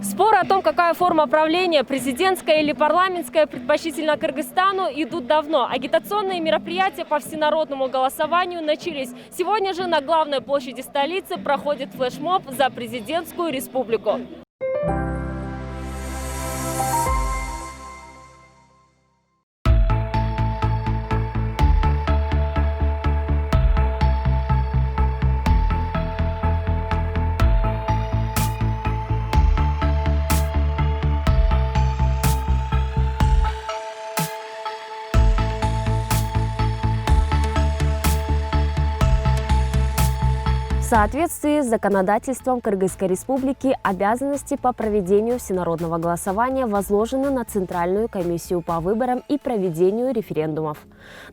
Споры о том, какая форма правления, президентская или парламентская, предпочтительно Кыргызстану, идут давно. Агитационные мероприятия по всенародному голосованию начались. Сегодня же на главной площади столицы проходит флешмоб за президентскую республику. В соответствии с законодательством Кыргызской Республики обязанности по проведению всенародного голосования возложены на Центральную комиссию по выборам и проведению референдумов.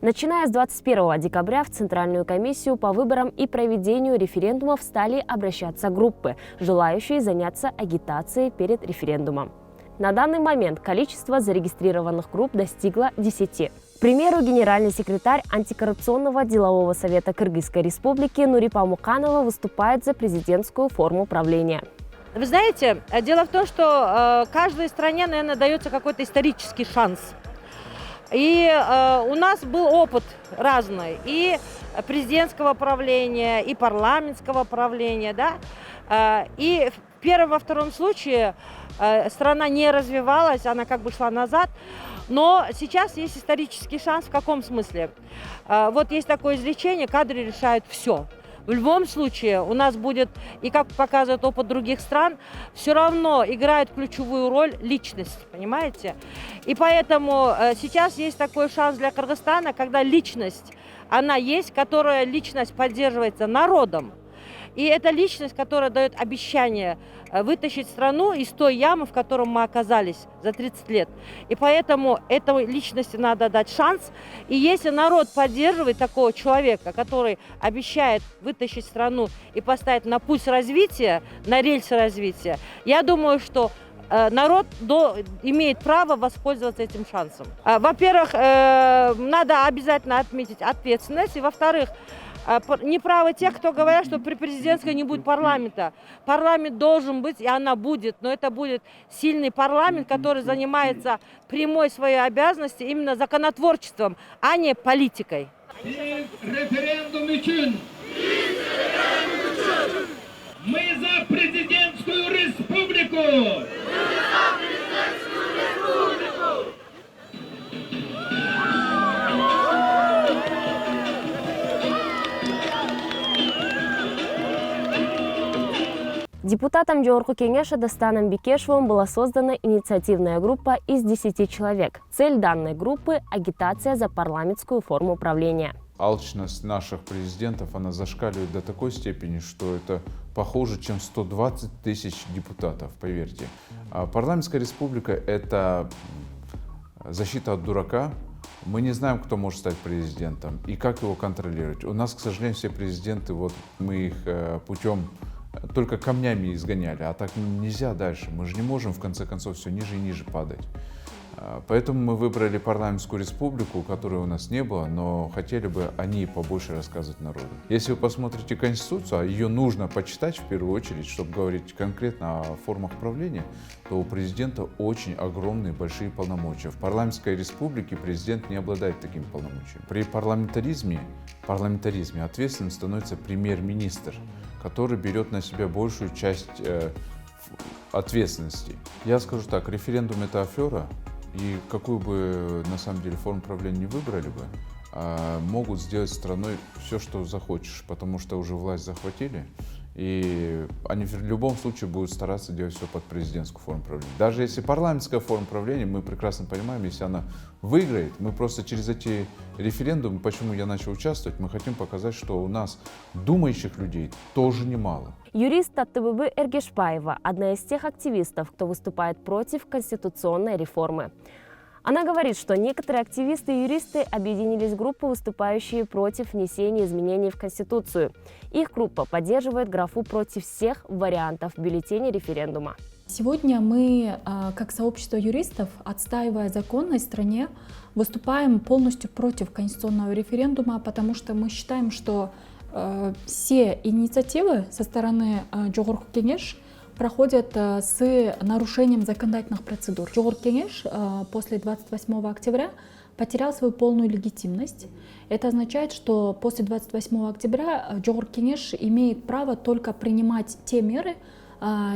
Начиная с 21 декабря в Центральную комиссию по выборам и проведению референдумов стали обращаться группы, желающие заняться агитацией перед референдумом. На данный момент количество зарегистрированных групп достигло 10. К примеру, генеральный секретарь антикоррупционного делового совета Кыргызской Республики Нурипа Муканова выступает за президентскую форму правления. Вы знаете, дело в том, что каждой стране, наверное, дается какой-то исторический шанс. И у нас был опыт разный, и президентского правления, и парламентского правления, да. И в первом, во втором случае страна не развивалась, она как бы шла назад. Но сейчас есть исторический шанс. В каком смысле? Вот есть такое изречение: кадры решают все. В любом случае у нас будет, и как показывает опыт других стран, все равно играет ключевую роль личность, понимаете? И поэтому сейчас есть такой шанс для Кыргызстана, когда личность, она есть, которая личность поддерживается народом. И это личность, которая дает обещание вытащить страну из той ямы, в которой мы оказались за 30 лет. И поэтому этой личности надо дать шанс. И если народ поддерживает такого человека, который обещает вытащить страну и поставить на путь развития, на рельсы развития, я думаю, что народ имеет право воспользоваться этим шансом. Во-первых, надо обязательно отметить ответственность. И во-вторых, неправы тех, кто говорят, что при президентской не будет парламента. Парламент должен быть, и она будет, но это будет сильный парламент, который занимается прямой своей обязанностью именно законотворчеством, а не политикой. Мы за президентскую республику! Депутатом Жогорку Кеңеша Дастаном Бекешевым была создана инициативная группа из 10 человек. Цель данной группы – агитация за парламентскую форму правления. Алчность наших президентов, она зашкаливает до такой степени, что это похуже, чем 120 тысяч депутатов, поверьте. А парламентская республика – это защита от дурака. Мы не знаем, кто может стать президентом и как его контролировать. У нас, к сожалению, все президенты, вот мы их путем только камнями изгоняли, а так нельзя дальше. Мы же не можем, в конце концов, все ниже и ниже падать. Поэтому мы выбрали парламентскую республику, которой у нас не было, но хотели бы о ней побольше рассказывать народу. Если вы посмотрите Конституцию, а ее нужно почитать в первую очередь, чтобы говорить конкретно о формах правления, то у президента очень огромные, большие полномочия. В парламентской республике президент не обладает такими полномочиями. При парламентаризме ответственным становится премьер-министр, который берет на себя большую часть ответственности. Я скажу так, референдум – это афера, и какую бы на самом деле форму правления не выбрали бы, могут сделать страной все, что захочешь, потому что уже власть захватили, и они в любом случае будут стараться делать все под президентскую форму правления. Даже если парламентская форма правления, мы прекрасно понимаем, если она выиграет, мы просто через эти референдумы, почему я начал участвовать, мы хотим показать, что у нас думающих людей тоже немало. Юрист Таттыбыбы Эргешбаева – одна из тех активистов, кто выступает против конституционной реформы. Она говорит, что некоторые активисты и юристы объединились в группы, выступающие против внесения изменений в Конституцию. Их группа поддерживает графу против всех вариантов бюллетеней референдума. Сегодня мы, как сообщество юристов, отстаивая законность в стране, выступаем полностью против конституционного референдума, потому что мы считаем, что все инициативы со стороны Жогорку Кеңеш проходят с нарушением законодательных процедур. Жогорку Кеңеш после 28 октября потерял свою полную легитимность. Это означает, что после 28 октября Жогорку Кеңеш имеет право только принимать те меры,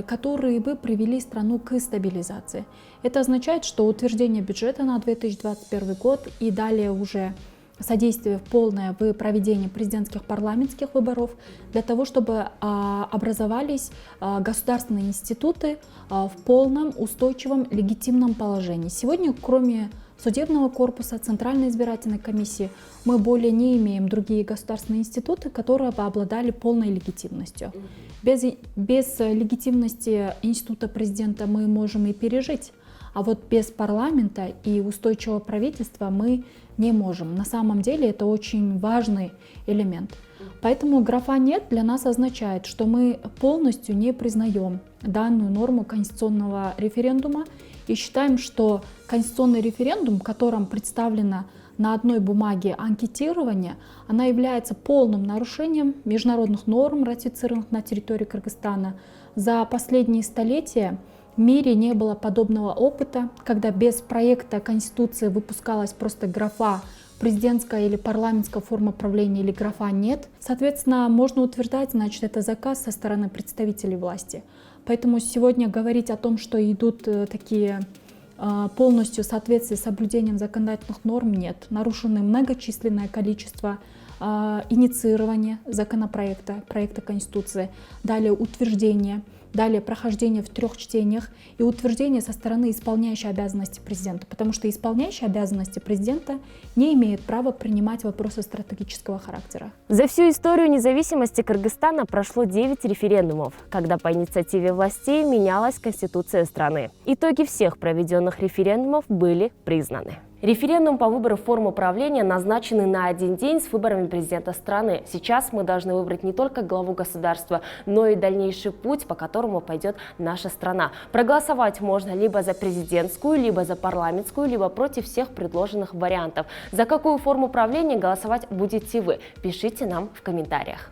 которые бы привели страну к стабилизации. Это означает, что утверждение бюджета на 2021 год и далее уже содействие полное в проведении президентских парламентских выборов для того, чтобы образовались государственные институты в полном, устойчивом, легитимном положении. Сегодня, кроме судебного корпуса, Центральной избирательной комиссии, мы более не имеем другие государственные институты, которые бы обладали полной легитимностью. Без легитимности института президента мы можем и пережить, а вот без парламента и устойчивого правительства мы не можем. На самом деле это очень важный элемент. Поэтому графа «нет» для нас означает, что мы полностью не признаем данную норму конституционного референдума и считаем, что конституционный референдум, в котором представлено на одной бумаге анкетирование, она является полным нарушением международных норм, ратифицированных на территории Кыргызстана. За последние столетия в мире не было подобного опыта, когда без проекта Конституции выпускалась просто графа президентская или парламентская форма правления или графа «нет». Соответственно, можно утверждать, значит, это заказ со стороны представителей власти. Поэтому сегодня говорить о том, что идут такие полностью в соответствии с соблюдением законодательных норм, нет. Нарушено многочисленное количество инициирования законопроекта, проекта Конституции, далее утверждение, далее прохождение в 3 чтениях и утверждение со стороны исполняющей обязанности президента, потому что исполняющий обязанности президента не имеет права принимать вопросы стратегического характера. За всю историю независимости Кыргызстана прошло 9 референдумов, когда по инициативе властей менялась конституция страны. Итоги всех проведенных референдумов были признаны. Референдум по выбору формы правления назначены на один день с выборами президента страны. Сейчас мы должны выбрать не только главу государства, но и дальнейший путь, по которому пойдет наша страна. Проголосовать можно либо за президентскую, либо за парламентскую, либо против всех предложенных вариантов. За какую форму правления голосовать будете вы? Пишите нам в комментариях.